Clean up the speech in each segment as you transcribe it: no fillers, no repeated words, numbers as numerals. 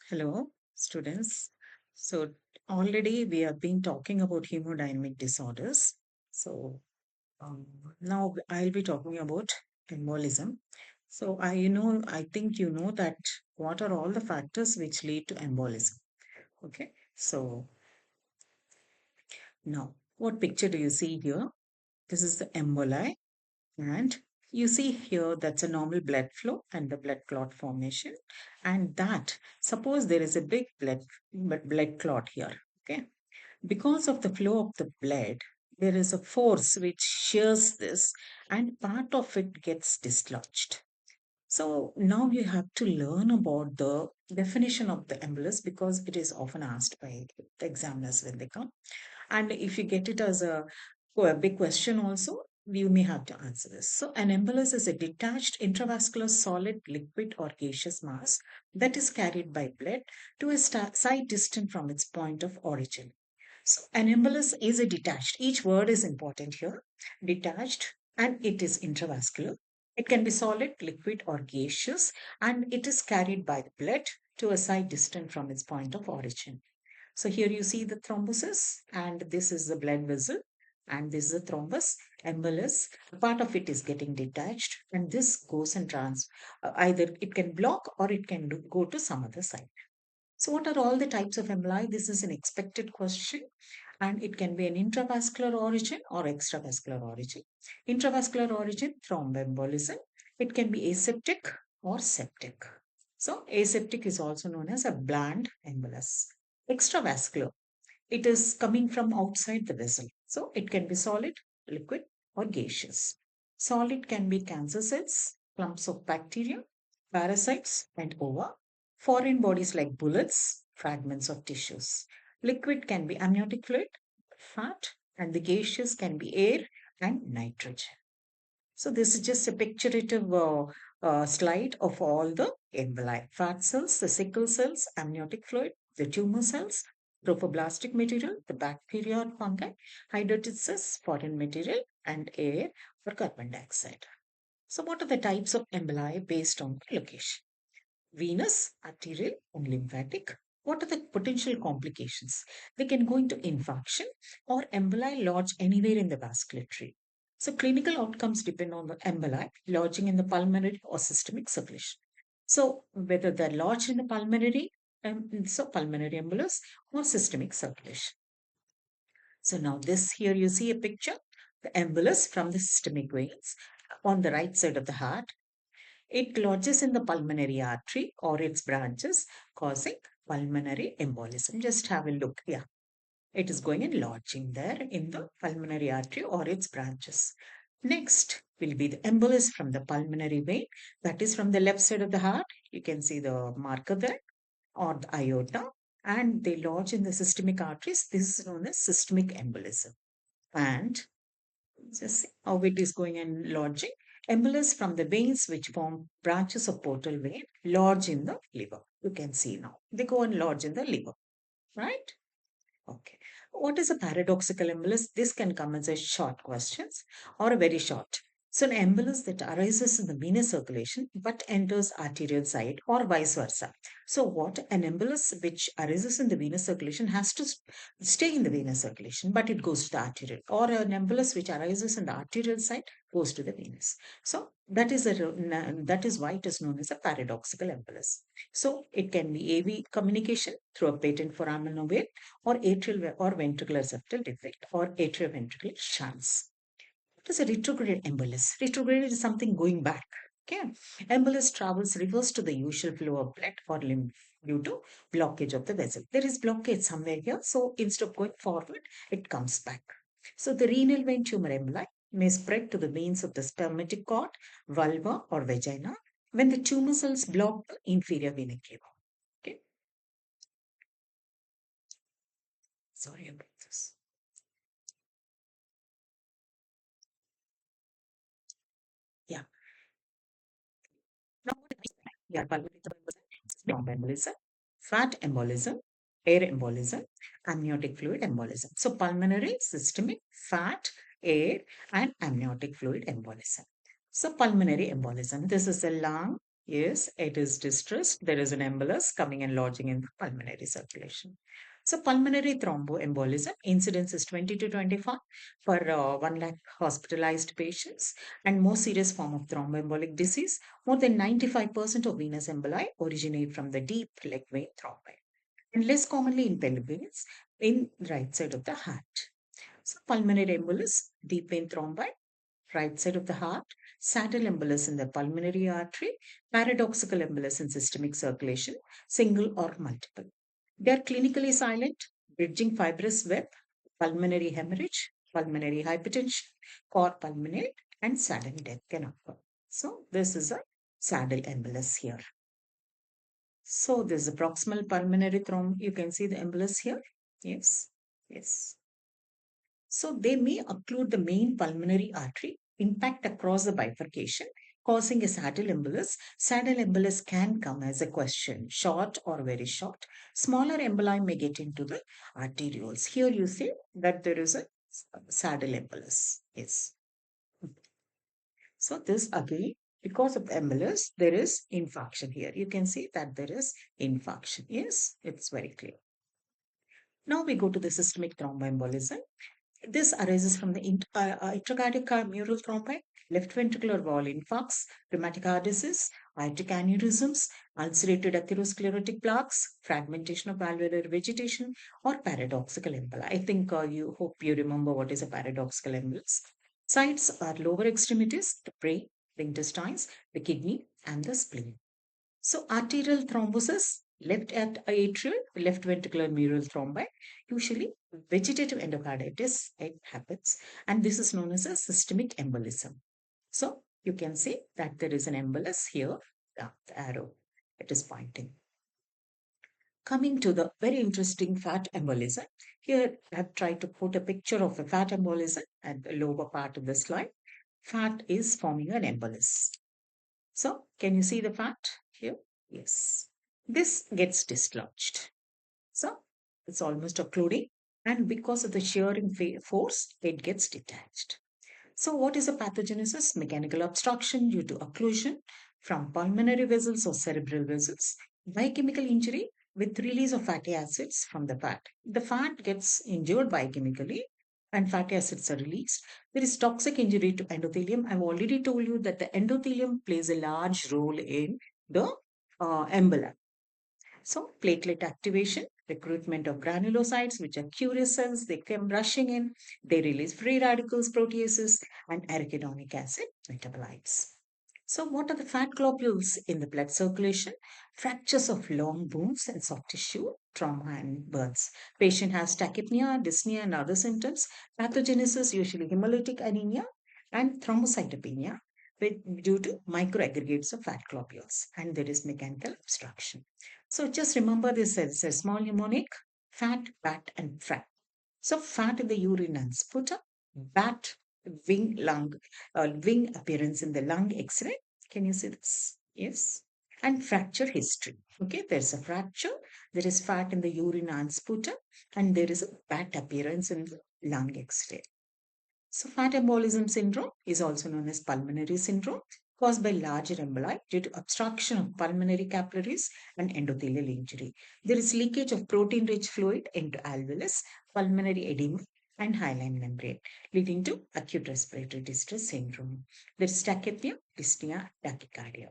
Hello, students. So, already we have been talking about hemodynamic disorders. So, um, now I'll be talking about embolism. So, I think you know that what are all the factors which lead to embolism. Okay. So, now what picture do you see here? This is the emboli, and you see here that's a normal blood flow and the blood clot formation. And that, suppose there is a big blood clot here. Okay. Because of the flow of the blood, there is a force which shears this, and part of it gets dislodged. So now you have to learn about the definition of the embolus because it is often asked by the examiners when they come. And if you get it as a big question also, you may have to answer this. So an embolus is a detached intravascular solid, liquid or gaseous mass that is carried by blood to a site distant from its point of origin. So an embolus is a detached. Each word is important here. Detached, and it is intravascular. It can be solid, liquid or gaseous, and it is carried by the blood to a site distant from its point of origin. So here you see the thrombosis, and this is the blood vessel, and this is the thrombus, embolus. Part of it is getting detached, and this goes and either it can block or it can go to some other site. So what are all the types of emboli? This is an expected question, and it can be an intravascular origin or extravascular origin. Intravascular origin, thromboembolism. It can be aseptic or septic. So aseptic is also known as a bland embolus. Extravascular, it is coming from outside the vessel. So it can be solid, liquid, or gaseous. Solid can be cancer cells, clumps of bacteria, parasites, and ova, foreign bodies like bullets, fragments of tissues. Liquid can be amniotic fluid, fat, and the gaseous can be air and nitrogen. So this is just a picturative slide of all the emboli. Fat cells, the sickle cells, amniotic fluid, the tumor cells, trophoblastic material, the bacteria or fungi, hydatids, foreign material, and air or carbon dioxide. So what are the types of emboli based on the location? Venous, arterial, and lymphatic. What are the potential complications? They can go into infarction or emboli lodge anywhere in the vasculature. So clinical outcomes depend on the emboli lodging in the pulmonary or systemic circulation. So whether they're lodged in the pulmonary, so pulmonary embolus or systemic circulation. So now this here you see a picture, the embolus from the systemic veins on the right side of the heart. It lodges in the pulmonary artery or its branches, causing pulmonary embolism. Just have a look. Yeah, it is going and lodging there in the pulmonary artery or its branches. Next will be the embolus from the pulmonary vein, that is from the left side of the heart. You can see the marker there or the aorta, and they lodge in the systemic arteries. This is known as systemic embolism. And just see how it is going and lodging. Embolus from the veins which form branches of portal vein lodge in the liver. You can see now. They go and lodge in the liver, right? Okay. What is a paradoxical embolus? This can come as a short questions or a very short. So an embolus that arises in the venous circulation but enters arterial side or vice versa. So what an embolus which arises in the venous circulation has to stay in the venous circulation, but it goes to the arterial, or an embolus which arises in the arterial side goes to the venous. So that is why it is known as a paradoxical embolus. So it can be AV communication through a patent foramen ovale or atrial or ventricular septal defect or atrioventricular shunts. What is a retrograde embolus? Retrograde is something going back. Okay. Embolus travels reverse to the usual flow of blood or lymph due to blockage of the vessel. There is blockage somewhere here. So instead of going forward, it comes back. So the renal vein tumor emboli may spread to the veins of the spermatic cord, vulva, or vagina when the tumor cells block the inferior vena cava. Okay. Sorry about this. Yeah. Now, yeah, embolism, fat embolism, air embolism, amniotic fluid embolism. So pulmonary, systemic, fat, air, and amniotic fluid embolism. So pulmonary embolism. This is the lung. Yes, it is distressed. There is an embolus coming and lodging in the pulmonary circulation. So, pulmonary thromboembolism incidence is 20 to 25 per 1 lakh hospitalized patients, and most serious form of thromboembolic disease. More than 95% of venous emboli originate from the deep leg vein thrombi, and less commonly in pelvic veins in right side of the heart. So, pulmonary embolus, deep vein thrombi, right side of the heart, saddle embolus in the pulmonary artery, paradoxical embolus in systemic circulation, single or multiple. They are clinically silent, bridging fibrous web, pulmonary hemorrhage, pulmonary hypertension, core pulmonate, and sudden death can occur. So, this is a saddle embolus here. So, this is a proximal pulmonary thromb. You can see the embolus here. Yes, yes. So they may occlude the main pulmonary artery, impact across the bifurcation, causing a saddle embolus. Saddle embolus can come as a question, short or very short. Smaller emboli may get into the arterioles. Here you see that there is a saddle embolus. Yes. So this again, because of the embolus, there is infarction here. You can see that there is infarction. Yes, it's very clear. Now we go to the systemic thromboembolism. This arises from the intracardiac mural thrombi, left ventricular wall infarcts, rheumatic heart disease, aortic aneurysms, ulcerated atherosclerotic plaques, fragmentation of valvular vegetation, or paradoxical emboli. I think you hope you remember what is a paradoxical embolus. Sites are lower extremities, the brain, the intestines, the kidney, and the spleen. So arterial thrombosis, left at atrial, left ventricular mural thrombi, usually vegetative endocarditis, it happens, and this is known as a systemic embolism. So you can see that there is an embolus here, the arrow, it is pointing. Coming to the very interesting fat embolism, here I have tried to put a picture of a fat embolism at the lower part of the slide. Fat is forming an embolus. So can you see the fat here? Yes. This gets dislodged. So it's almost occluding, and because of the shearing force, it gets detached. So what is a pathogenesis? Mechanical obstruction due to occlusion from pulmonary vessels or cerebral vessels, biochemical injury with release of fatty acids from the fat. The fat gets injured biochemically and fatty acids are released. There is toxic injury to endothelium. I've already told you that the endothelium plays a large role in the emboli. So platelet activation, recruitment of granulocytes, which are curious cells, they come rushing in, they release free radicals, proteases, and arachidonic acid metabolites. So what are the fat globules in the blood circulation? Fractures of long bones and soft tissue, trauma and burns. Patient has tachypnea, dyspnea, and other symptoms. Pathogenesis usually hemolytic anemia and thrombocytopenia due to microaggregates of fat globules, and there is mechanical obstruction. So just remember this as a small mnemonic: fat, bat, and fat. So fat in the urine and sputum, bat, wing appearance in the lung X-ray. Can you see this? Yes. And fracture history. Okay, there's a fracture. There is fat in the urine and sputum, and there is a bat appearance in the lung X-ray. So fat embolism syndrome is also known as pulmonary syndrome, caused by larger emboli due to obstruction of pulmonary capillaries and endothelial injury. There is leakage of protein-rich fluid into alveolus, pulmonary edema, and hyaline membrane, leading to acute respiratory distress syndrome. There is tachypnea, dyspnea, tachycardia.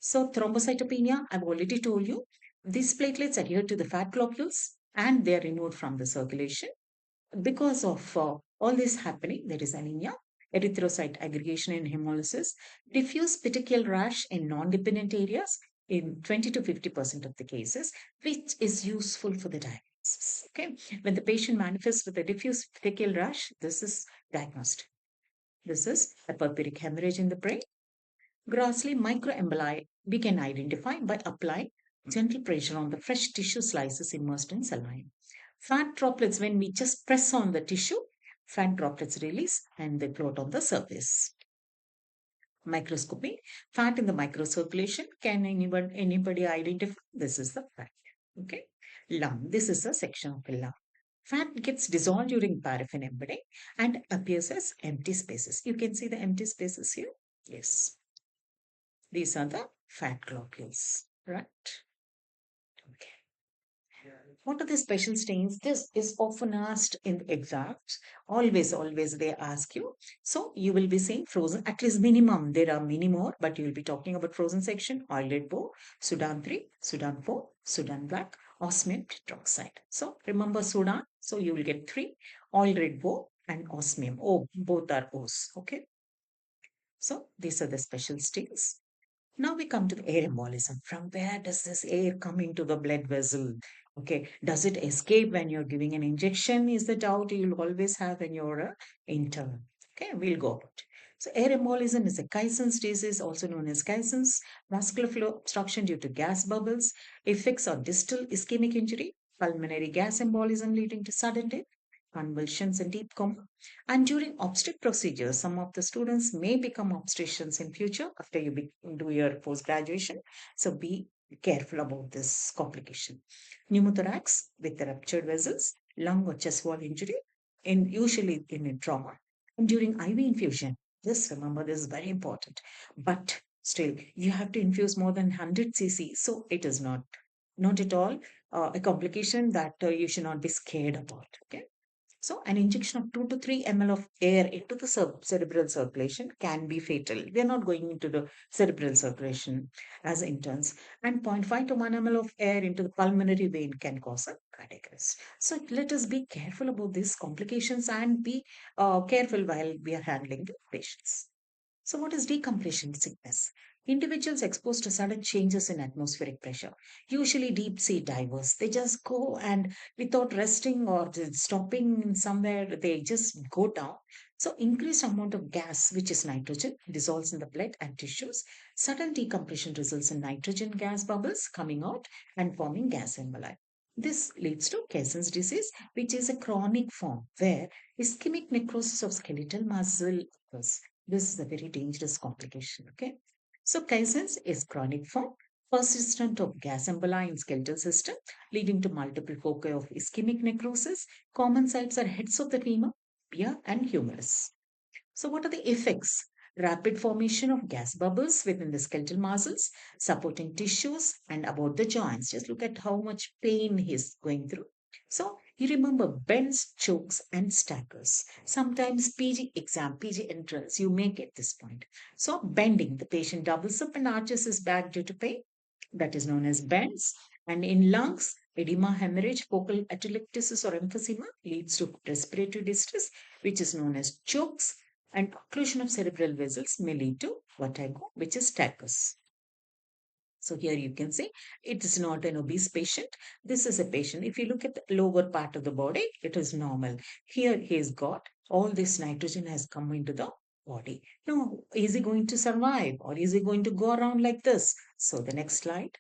So thrombocytopenia, I've already told you, these platelets adhere to the fat globules and they are removed from the circulation. Because of all this happening, there is anemia, erythrocyte aggregation in hemolysis, diffuse petechial rash in non-dependent areas in 20 to 50% of the cases, which is useful for the diagnosis. Okay, when the patient manifests with a diffuse petechial rash, this is diagnosed. This is a purpuric hemorrhage in the brain. Grossly microemboli we can identify by applying gentle pressure on the fresh tissue slices immersed in saline. Fat droplets, when we just press on the tissue, fat droplets release and they float on the surface. Microscopy, fat in the microcirculation. Can anybody identify? This is the fat. Okay. Lung, this is a section of the lung. Fat gets dissolved during paraffin embedding and appears as empty spaces. You can see the empty spaces here. Yes. these are the fat globules, right? Okay. What are the special stains? This is often asked in the exams. Always they ask you. So you will be saying frozen, at least minimum. There are many more, but you will be talking about frozen section, oil red bow, Sudan 3, Sudan 4, Sudan black, osmium tetroxide. So remember Sudan. So you will get 3, oil red bow and osmium. Oh, both are O's. Okay. So these are the special stains. Now we come to the air embolism. From where does this air come into the blood vessel? Okay, does it escape when you're giving an injection? Is the doubt you'll always have when you're intern. Okay, we'll go about. So air embolism is a Kaysen's disease, also known as Kaysen's vascular flow obstruction due to gas bubbles, effects of distal ischemic injury, pulmonary gas embolism leading to sudden death, convulsions and deep coma. And during obstetric procedures, some of the students may become obstetricians in future after you do your post graduation. So be careful about this complication. Pneumothorax with the ruptured vessels, lung or chest wall injury, in usually in a trauma. And during IV infusion, just remember this is very important. But still, you have to infuse more than 100 cc. So it is not at all a complication that you should not be scared about. Okay. So, an injection of 2 to 3 ml of air into the cerebral circulation can be fatal. We are not going into the cerebral circulation as interns. And zero point 0.5 to 1 ml of air into the pulmonary vein can cause a cardiac arrest. So, let us be careful about these complications and be careful while we are handling the patients. So, what is decompression sickness? Individuals exposed to sudden changes in atmospheric pressure, usually deep sea divers, they just go and without resting or stopping somewhere, they just go down. So, increased amount of gas, which is nitrogen, dissolves in the blood and tissues. Sudden decompression results in nitrogen gas bubbles coming out and forming gas emboli. This leads to Kaysen's disease, which is a chronic form where ischemic necrosis of skeletal muscle occurs. This is a very dangerous complication. Okay. So, Kaysen's is chronic form, persistent of gas emboli in skeletal system, leading to multiple foci of ischemic necrosis. Common sites are heads of the femur, tibia, and humerus. So, what are the effects? Rapid formation of gas bubbles within the skeletal muscles, supporting tissues and about the joints. Just look at how much pain he's going through. So, you remember bends, chokes, and staggers. Sometimes PG exam, PG entrance, you may get this point. So, bending, the patient doubles up and arches his back due to pain. That is known as bends. And in lungs, edema, hemorrhage, focal atelectasis or emphysema leads to respiratory distress, which is known as chokes, and occlusion of cerebral vessels may lead to vertigo, which is staggers. So here you can see it is not an obese patient. This is a patient. If you look at the lower part of the body, it is normal. Here he has got all this nitrogen has come into the body. Now, is he going to survive or is he going to go around like this? So the next slide.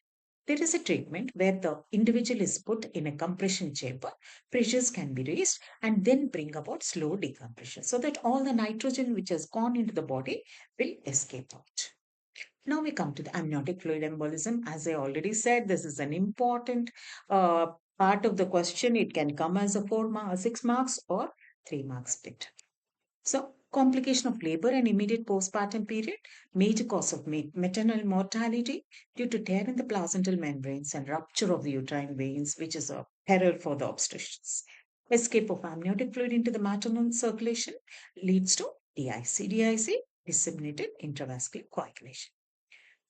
There is a treatment where the individual is put in a compression chamber, pressures can be raised, and then bring about slow decompression so that all the nitrogen which has gone into the body will escape out. Now we come to the amniotic fluid embolism. As I already said, this is an important part of the question. It can come as a 6 marks or 3 marks bit. So, complication of labor and immediate postpartum period, major cause of maternal mortality due to tear in the placental membranes and rupture of the uterine veins, which is a peril for the obstetricians. Escape of amniotic fluid into the maternal circulation leads to DIC. DIC, disseminated intravascular coagulation.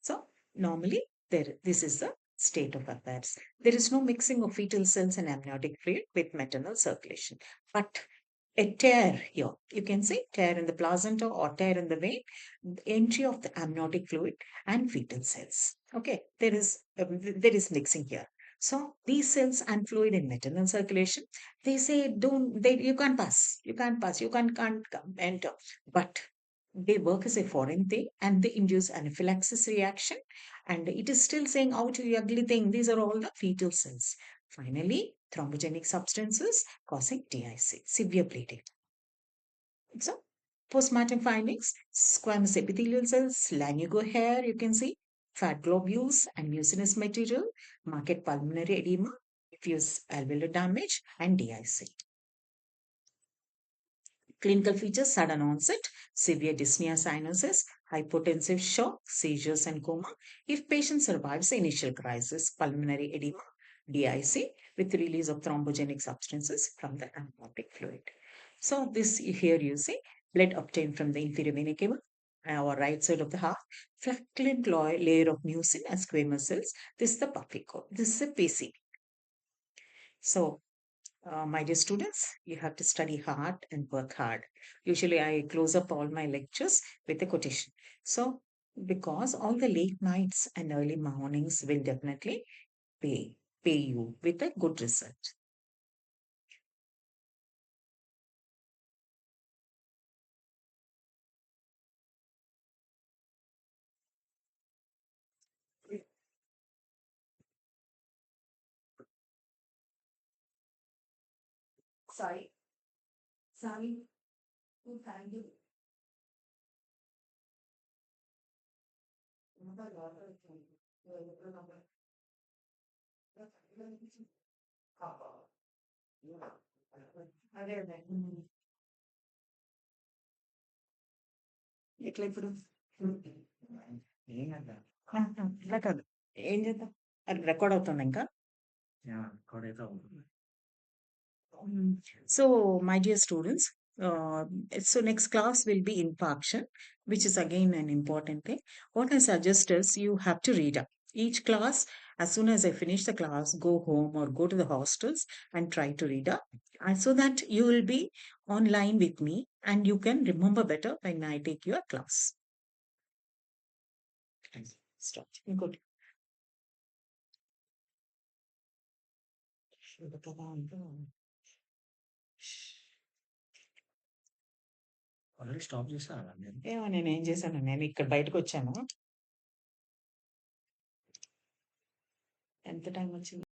So normally this is the state of affairs. There is no mixing of fetal cells and amniotic fluid with maternal circulation. But a tear here, you can see tear in the placenta or tear in the vein, entry of the amniotic fluid and fetal cells. Okay, there is mixing here. So these cells and fluid in maternal circulation, they say you can't pass, you can't enter. But they work as a foreign thing and they induce anaphylaxis reaction. And it is still saying, out you ugly thing. These are all the fetal cells. Finally, thrombogenic substances causing DIC, severe bleeding. So, postmortem findings, squamous epithelial cells, lanugo hair, you can see, fat globules and mucinous material, marked pulmonary edema, diffuse alveolar damage, and DIC. Clinical features: sudden onset, severe dyspnea cyanosis, hypotensive shock, seizures, and coma. If patient survives the initial crisis, pulmonary edema, DIC, with release of thrombogenic substances from the amniotic fluid. So this here you see blood obtained from the inferior vena cava, our right side of the heart, flattened layer of mucin and squamous cells. This is the Buffy. This is a PC. So my dear students, you have to study hard and work hard. Usually, I close up all my lectures with a quotation. So, because all the late nights and early mornings will definitely pay you with a good result. Sorry, sorry, thank you. అదే అదే ఎట్లా ఇప్పుడు ఇట్లా కాదు ఏం చేద్దాం అది record అవుతుంది ఇంకా So, my dear students, so next class will be infarction, which is again an important thing. What I suggest is you have to read up. Each class, as soon as I finish the class, go home or go to the hostels and try to read up. And so that you will be online with me and you can remember better when I take your class. Stop. Good. Already stop చేశారా నేను? ఏమో నేనేం చేశాను? నేను ఇక్కడ బయటకొచ్చాను. ఎంత time వచ్చింది?